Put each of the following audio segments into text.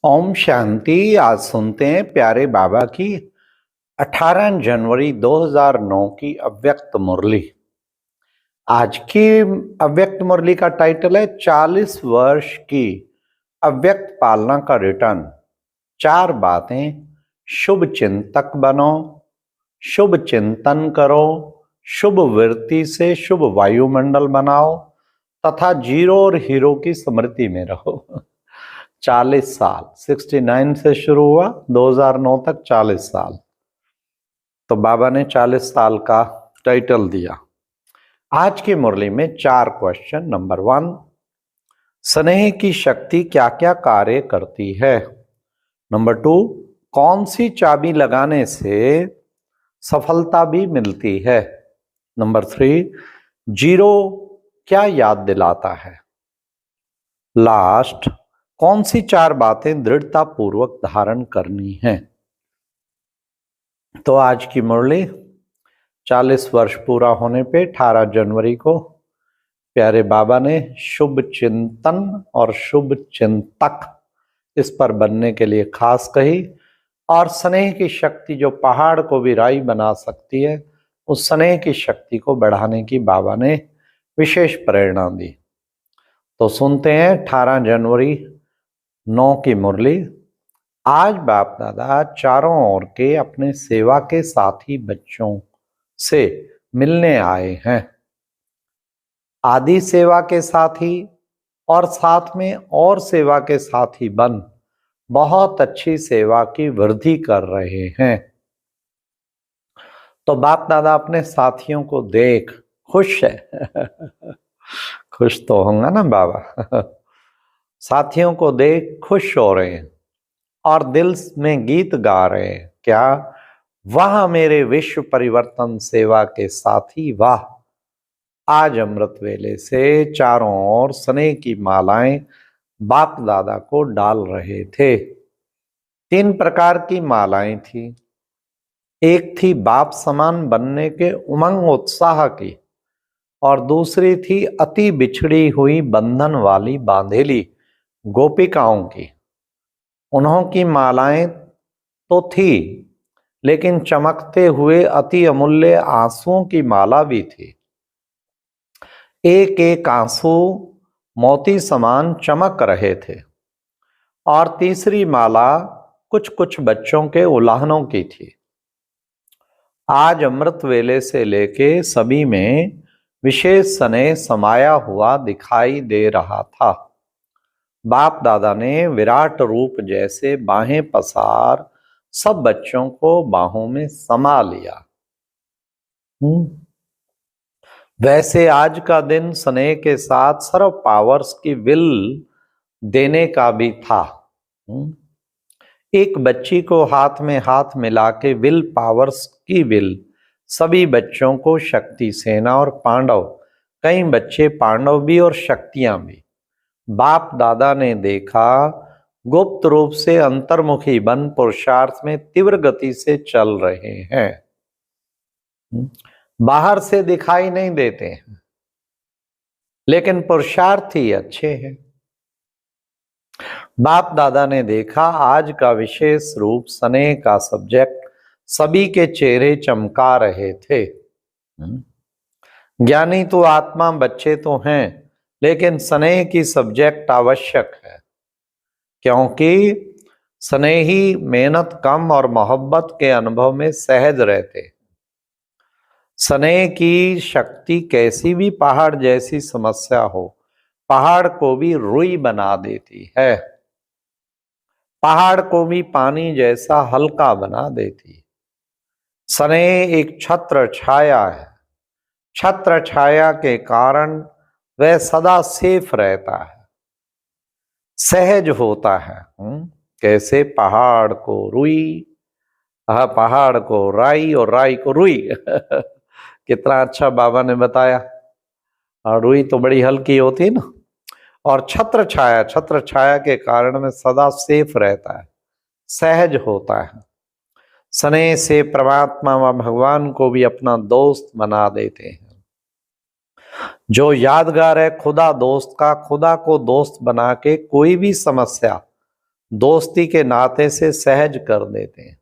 ओम शांति। आज सुनते हैं प्यारे बाबा की 18 जनवरी 2009 की अव्यक्त मुरली। आज की अव्यक्त मुरली का टाइटल है 40 वर्ष की अव्यक्त पालना का रिटर्न। 4 बातें। शुभ चिंतक बनो, शुभ चिंतन करो, शुभ वृत्ति से शुभ वायुमंडल बनाओ तथा जीरो और हीरो की स्मृति में रहो। 40 साल 69 से शुरू हुआ, 2009 तक 40 साल। तो बाबा ने 40 साल का टाइटल दिया। आज की मुरली में 4 क्वेश्चन। नंबर 1, स्नेह की शक्ति क्या क्या कार्य करती है। नंबर 2, कौन सी चाबी लगाने से सफलता भी मिलती है। नंबर 3, जीरो क्या याद दिलाता है। लास्ट, कौन सी 4 बातें दृढ़ता पूर्वक धारण करनी है। तो आज की मुरली 40 वर्ष पूरा होने पे 18 जनवरी को प्यारे बाबा ने शुभ चिंतन और शुभ चिंतक इस पर बनने के लिए खास कही। और स्नेह की शक्ति जो पहाड़ को भी राई बना सकती है, उस स्नेह की शक्ति को बढ़ाने की बाबा ने विशेष प्रेरणा दी। तो सुनते हैं 18 जनवरी 9 की मुरली। आज बाप दादा चारों ओर के अपने सेवा के साथी बच्चों से मिलने आए हैं। आदि सेवा के साथी और साथ में और सेवा के साथी बन बहुत अच्छी सेवा की वृद्धि कर रहे हैं। तो बाप दादा अपने साथियों को देख खुश है। खुश तो होंगे ना बाबा। साथियों को देख खुश हो रहे हैं और दिल में गीत गा रहे हैं। क्या? वाह मेरे विश्व परिवर्तन सेवा के साथी वाह। आज अमृत वेले से चारों ओर स्नेह की मालाएं बाप दादा को डाल रहे थे। 3 प्रकार की मालाएं थी। एक थी बाप समान बनने के उमंग उत्साह की, और दूसरी थी अति बिछड़ी हुई बंधन वाली बांधेली गोपिकाओं की। उन्हों की मालाएं तो थी, लेकिन चमकते हुए अति अमूल्य आंसुओं की माला भी थी। एक एक आंसू मोती समान चमक रहे थे। और तीसरी माला कुछ कुछ बच्चों के उल्लाहनों की थी। आज अमृत वेले से लेके सभी में विशेष स्नेह समाया हुआ दिखाई दे रहा था। बाप दादा ने विराट रूप जैसे बाहें पसार सब बच्चों को बाहों में समा लिया। वैसे आज का दिन स्नेह के साथ सर्व पावर्स की विल देने का भी था। एक बच्ची को हाथ में हाथ मिला के विल पावर्स की विल सभी बच्चों को शक्ति सेना और पांडव, कई बच्चे पांडव भी और शक्तियां भी, बाप दादा ने देखा गुप्त रूप से अंतर्मुखी बन पुरुषार्थ में तीव्र गति से चल रहे हैं। बाहर से दिखाई नहीं देते हैं, लेकिन पुरुषार्थ ही अच्छे हैं। बाप दादा ने देखा आज का विशेष रूप स्नेह का सब्जेक्ट सभी के चेहरे चमका रहे थे। ज्ञानी तो आत्मा बच्चे तो हैं, लेकिन स्नेह की सब्जेक्ट आवश्यक है, क्योंकि स्नेही मेहनत कम और मोहब्बत के अनुभव में सहज रहते। स्नेह की शक्ति कैसी भी पहाड़ जैसी समस्या हो, पहाड़ को भी रुई बना देती है। पहाड़ को भी पानी जैसा हल्का बना देती। स्नेह एक छत्र छाया है। छत्र छाया के कारण वह सदा सेफ रहता है, सहज होता है। कैसे? पहाड़ को रुई, पहाड़ को राई और राई को रुई। कितना अच्छा बाबा ने बताया। और रुई तो बड़ी हल्की होती है ना। और छत्र छाया के कारण में सदा सेफ रहता है, सहज होता है। स्नेह से परमात्मा व भगवान को भी अपना दोस्त बना देते हैं। जो यादगार है खुदा दोस्त का, खुदा को दोस्त बना के कोई भी समस्या दोस्ती के नाते से सहज कर देते हैं,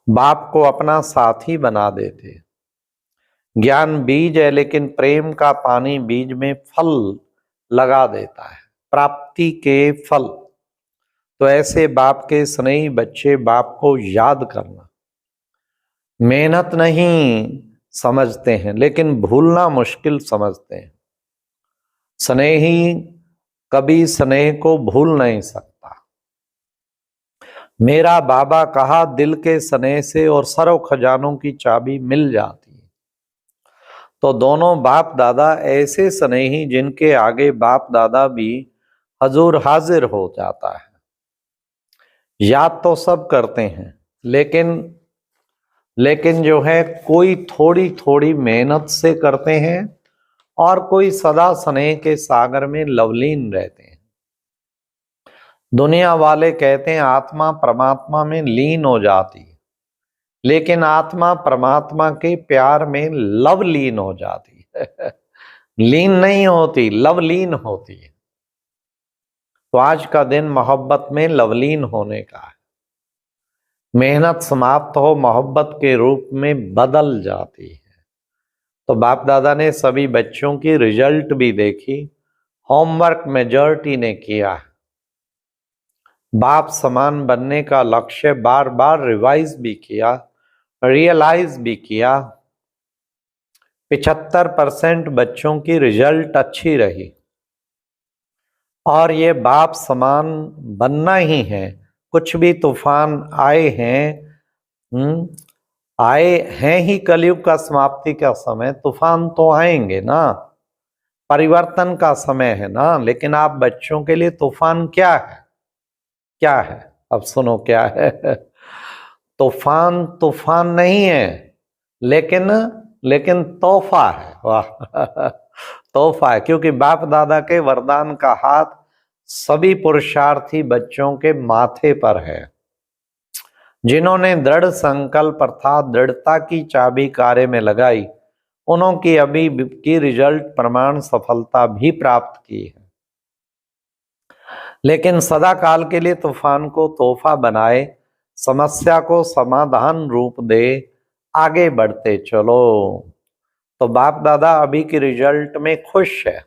बाप को अपना साथी बना देते हैं। ज्ञान बीज है, लेकिन प्रेम का पानी बीज में फल लगा देता है, प्राप्ति के फल। तो ऐसे बाप के स्नेही बच्चे बाप को याद करना, मेहनत नहीं समझते हैं लेकिन भूलना मुश्किल समझते हैं। स्नेही कभी स्नेह को भूल नहीं सकता। मेरा बाबा कहा, दिल के स्नेह से और सर्व खजानों की चाबी मिल जाती है। तो दोनों बाप दादा ऐसे स्नेही जिनके आगे बाप दादा भी हजूर हाजिर हो जाता है। याद तो सब करते हैं, लेकिन जो है कोई थोड़ी थोड़ी मेहनत से करते हैं और कोई सदा स्नेह के सागर में लवलीन रहते हैं। दुनिया वाले कहते हैं आत्मा परमात्मा में लीन हो जाती है, लेकिन आत्मा परमात्मा के प्यार में लवलीन हो जाती है। लीन नहीं होती, लवलीन होती है। तो आज का दिन मोहब्बत में लवलीन होने का है। मेहनत समाप्त हो, मोहब्बत के रूप में बदल जाती है। तो बाप दादा ने सभी बच्चों की रिजल्ट भी देखी, होमवर्क मेजॉरिटी ने किया है। बाप समान बनने का लक्ष्य बार बार रिवाइज भी किया, रियलाइज भी किया। 75% बच्चों की रिजल्ट अच्छी रही और ये बाप समान बनना ही है। कुछ भी तूफान आए हैं, आए हैं ही कलयुग का समाप्ति का समय, तूफान तो आएंगे ना, परिवर्तन का समय है ना। लेकिन आप बच्चों के लिए तूफान क्या है? क्या है? अब सुनो क्या है। तूफान तूफान नहीं है, लेकिन तोहफा है। वाह। तोहफा है, क्योंकि बाप दादा के वरदान का हाथ सभी पुरुषार्थी बच्चों के माथे पर है। जिन्होंने दृढ़ संकल्प अर्थात दृढ़ता की चाबी कार्य में लगाई, उन्हों की अभी की रिजल्ट प्रमाण सफलता भी प्राप्त की है। लेकिन सदा काल के लिए तूफान को तोहफा बनाए, समस्या को समाधान रूप दे, आगे बढ़ते चलो। तो बाप दादा अभी की रिजल्ट में खुश है।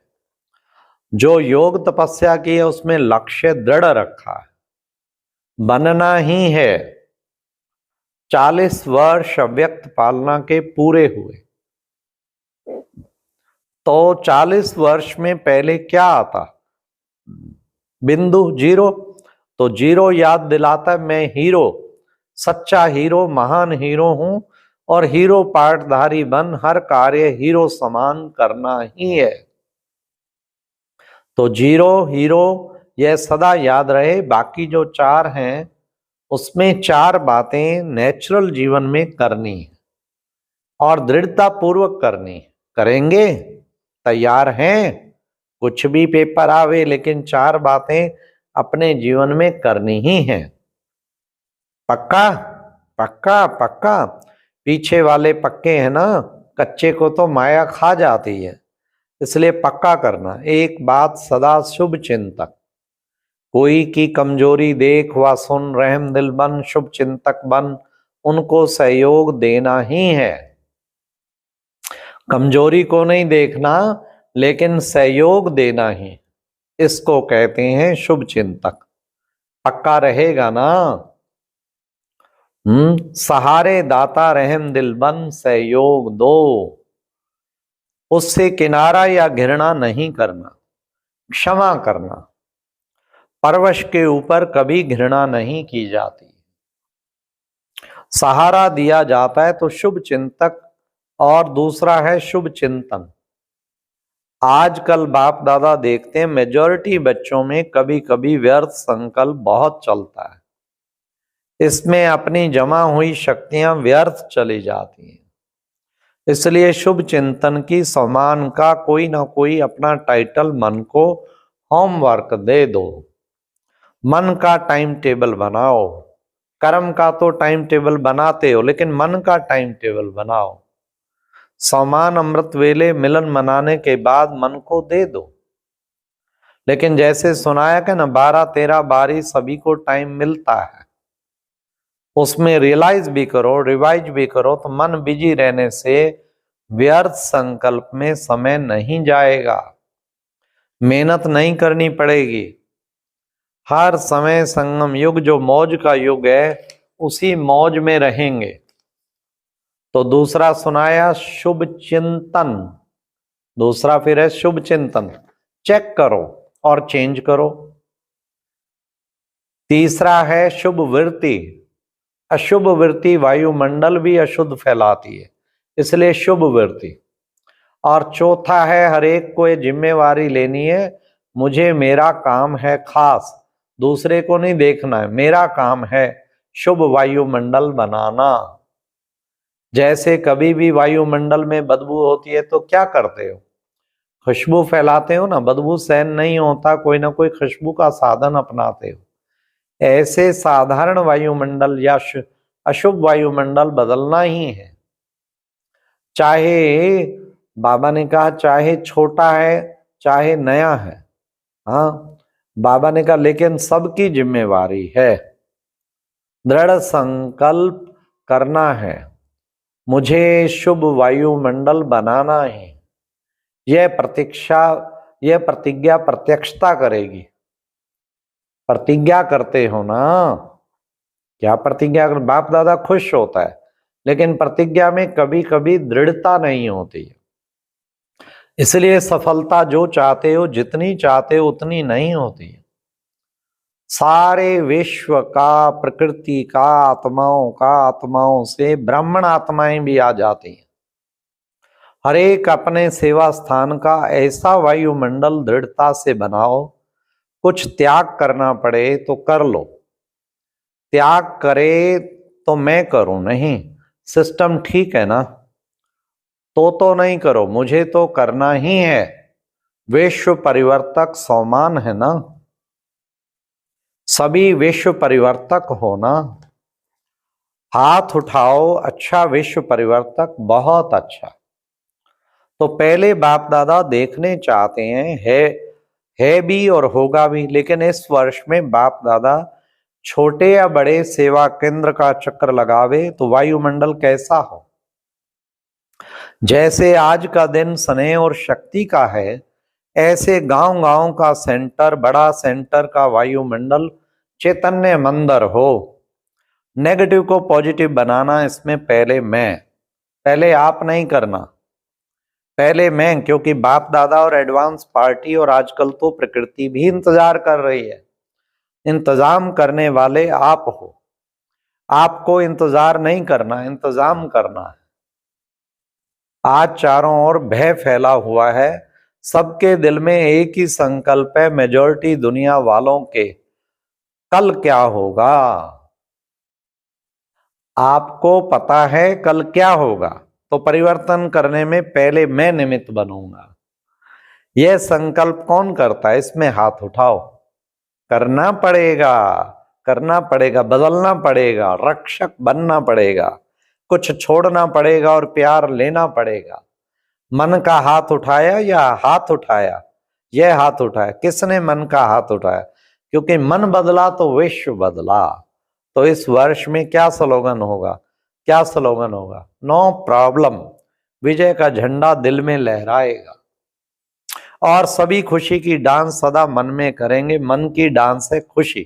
जो योग तपस्या की है उसमें लक्ष्य दृढ़ रखा है, बनना ही है। 40 वर्ष अव्यक्त पालना के पूरे हुए, तो 40 वर्ष में पहले क्या आता? बिंदु, जीरो। तो जीरो याद दिलाता मैं हीरो, सच्चा हीरो, महान हीरो हूं और हीरो पार्टधारी बन हर कार्य हीरो समान करना ही है। तो जीरो, हीरो, यह सदा याद रहे। बाकी जो 4 हैं उसमें 4 बातें नेचुरल जीवन में करनी है और दृढ़ता पूर्वक करनी है। करेंगे? तैयार हैं? कुछ भी पेपर आवे, लेकिन 4 बातें अपने जीवन में करनी ही है। पक्का? पक्का? पक्का? पीछे वाले पक्के हैं ना, कच्चे को तो माया खा जाती है, इसलिए पक्का करना। एक बात सदा शुभ चिंतक, कोई की कमजोरी देख व सुन, रहम दिल बन, शुभ चिंतक बन, उनको सहयोग देना ही है। कमजोरी को नहीं देखना, लेकिन सहयोग देना ही, इसको कहते हैं शुभ चिंतक। पक्का रहेगा ना? सहारे दाता रहम दिल बन, सहयोग दो। उससे किनारा या घृणा नहीं करना, क्षमा करना। परवश के ऊपर कभी घृणा नहीं की जाती। सहारा दिया जाता है तो शुभ चिंतक, और दूसरा है शुभ चिंतन। आजकल बाप दादा देखते हैं मेजॉरिटी बच्चों में कभी कभी व्यर्थ संकल्प बहुत चलता है, इसमें अपनी जमा हुई शक्तियां व्यर्थ चली जाती हैं। इसलिए शुभ चिंतन की सम्मान का कोई ना कोई अपना टाइटल मन को होमवर्क दे दो। मन का टाइम टेबल बनाओ। कर्म का तो टाइम टेबल बनाते हो, लेकिन मन का टाइम टेबल बनाओ। समान अमृत वेले मिलन मनाने के बाद मन को दे दो, लेकिन जैसे सुनाया कि ना 12, 13, 12 सभी को टाइम मिलता है, उसमें रियलाइज भी करो, रिवाइज भी करो, तो मन बिजी रहने से व्यर्थ संकल्प में समय नहीं जाएगा, मेहनत नहीं करनी पड़ेगी। हर समय संगम युग जो मौज का युग है, उसी मौज में रहेंगे। तो दूसरा सुनाया शुभ चिंतन, दूसरा फिर है शुभ चिंतन, चेक करो और चेंज करो। तीसरा है शुभ वृत्ति, अशुभ वृत्ति वायुमंडल भी अशुद्ध फैलाती है, इसलिए शुभ वृत्ति। और चौथा है हर एक को ये जिम्मेवारी लेनी है, मुझे मेरा काम है खास, दूसरे को नहीं देखना है, मेरा काम है शुभ वायुमंडल बनाना। जैसे कभी भी वायुमंडल में बदबू होती है तो क्या करते हो, खुशबू फैलाते हो ना, बदबू सहन नहीं होता, कोई ना कोई खुशबू का साधन अपनाते हो। ऐसे साधारण वायुमंडल या अशुभ वायुमंडल बदलना ही है। चाहे बाबा ने कहा चाहे छोटा है चाहे नया है, हाँ बाबा ने कहा लेकिन सबकी जिम्मेवारी है। दृढ़ संकल्प करना है, मुझे शुभ वायुमंडल बनाना है। यह प्रतिज्ञा प्रत्यक्षता करेगी। प्रतिज्ञा करते हो ना, क्या प्रतिज्ञा कर, बाप दादा खुश होता है, लेकिन प्रतिज्ञा में कभी कभी दृढ़ता नहीं होती है। इसलिए सफलता जो चाहते हो, जितनी चाहते हो उतनी नहीं होती है। सारे विश्व का, प्रकृति का, आत्माओं से ब्राह्मण आत्माएं भी आ जाती हैं। हर एक अपने सेवा स्थान का ऐसा वायुमंडल दृढ़ता से बनाओ, कुछ त्याग करना पड़े तो कर लो, त्याग करे तो मैं करूं नहीं, सिस्टम ठीक है ना, तो नहीं करो, मुझे तो करना ही है। विश्व परिवर्तक समान है ना, सभी विश्व परिवर्तक हो ना, हाथ उठाओ, अच्छा विश्व परिवर्तक, बहुत अच्छा। तो पहले बाप दादा देखने चाहते हैं, है भी और होगा भी, लेकिन इस वर्ष में बाप दादा छोटे या बड़े सेवा केंद्र का चक्कर लगावे तो वायुमंडल कैसा हो। जैसे आज का दिन स्नेह और शक्ति का है, ऐसे गांव गांव का सेंटर, बड़ा सेंटर का वायुमंडल चैतन्य मंदिर हो। नेगेटिव को पॉजिटिव बनाना, इसमें पहले आप नहीं करना, पहले मैं, क्योंकि बाप दादा और एडवांस पार्टी और आजकल तो प्रकृति भी इंतजार कर रही है। इंतजाम करने वाले आप हो, आपको इंतजार नहीं करना, इंतजाम करना है। आज चारों ओर भय फैला हुआ है, सबके दिल में एक ही संकल्प है, मेजॉरिटी दुनिया वालों के, कल क्या होगा। आपको पता है कल क्या होगा, तो परिवर्तन करने में पहले मैं निमित्त बनूंगा। यह संकल्प कौन करता है, इसमें हाथ उठाओ। करना पड़ेगा, करना पड़ेगा, बदलना पड़ेगा, रक्षक बनना पड़ेगा, कुछ छोड़ना पड़ेगा और प्यार लेना पड़ेगा। मन का हाथ उठाया या हाथ उठाया, यह हाथ उठाया, किसने मन का हाथ उठाया, क्योंकि मन बदला तो विश्व बदला। तो इस वर्ष में क्या स्लोगन होगा, क्या स्लोगन होगा, नो प्रॉब्लम, विजय का झंडा दिल में लहराएगा। और सभी खुशी की डांस सदा मन में करेंगे, मन की डांस है खुशी,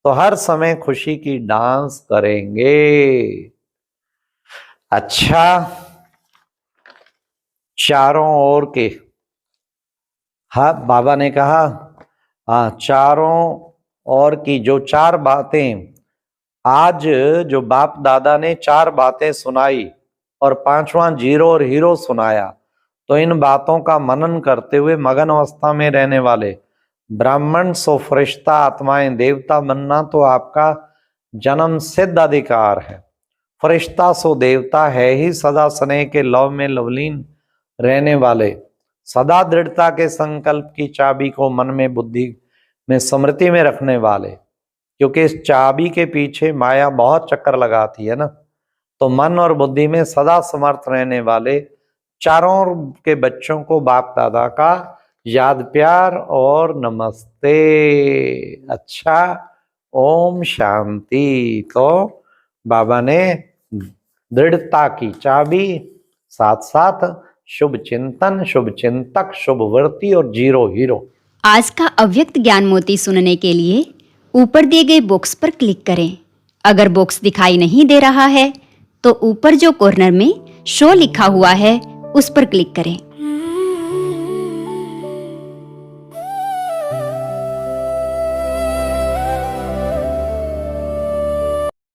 तो हर समय खुशी की डांस करेंगे। अच्छा, चारों ओर के, हाँ बाबा ने कहा, हाँ चारों ओर की जो चार बातें, आज जो बाप दादा ने चार बातें सुनाई और पांचवा जीरो और हीरो सुनाया, तो इन बातों का मनन करते हुए मगन अवस्था में रहने वाले ब्राह्मण सो फरिश्ता आत्माएं, देवता बनना तो आपका जन्म सिद्ध अधिकार है। फरिश्ता सो देवता है ही, सदा स्नेह के लव में लवलीन रहने वाले, सदा दृढ़ता के संकल्प की चाबी को मन में, बुद्धि में, स्मृति में रखने वाले, क्योंकि इस चाबी के पीछे माया बहुत चक्कर लगाती है ना। तो मन और बुद्धि में सदा समर्थ रहने वाले चारों के बच्चों को बाप दादा का याद प्यार और नमस्ते। अच्छा, ओम शांति। तो बाबा ने दृढ़ता की चाबी, साथ साथ शुभ चिंतन, शुभ चिंतक, शुभ वृत्ति और जीरो हीरो। आज का अव्यक्त ज्ञान मोती सुनने के लिए ऊपर दिए गए बॉक्स पर क्लिक करें। अगर बॉक्स दिखाई नहीं दे रहा है तो ऊपर जो कॉर्नर में शो लिखा हुआ है उस पर क्लिक करें।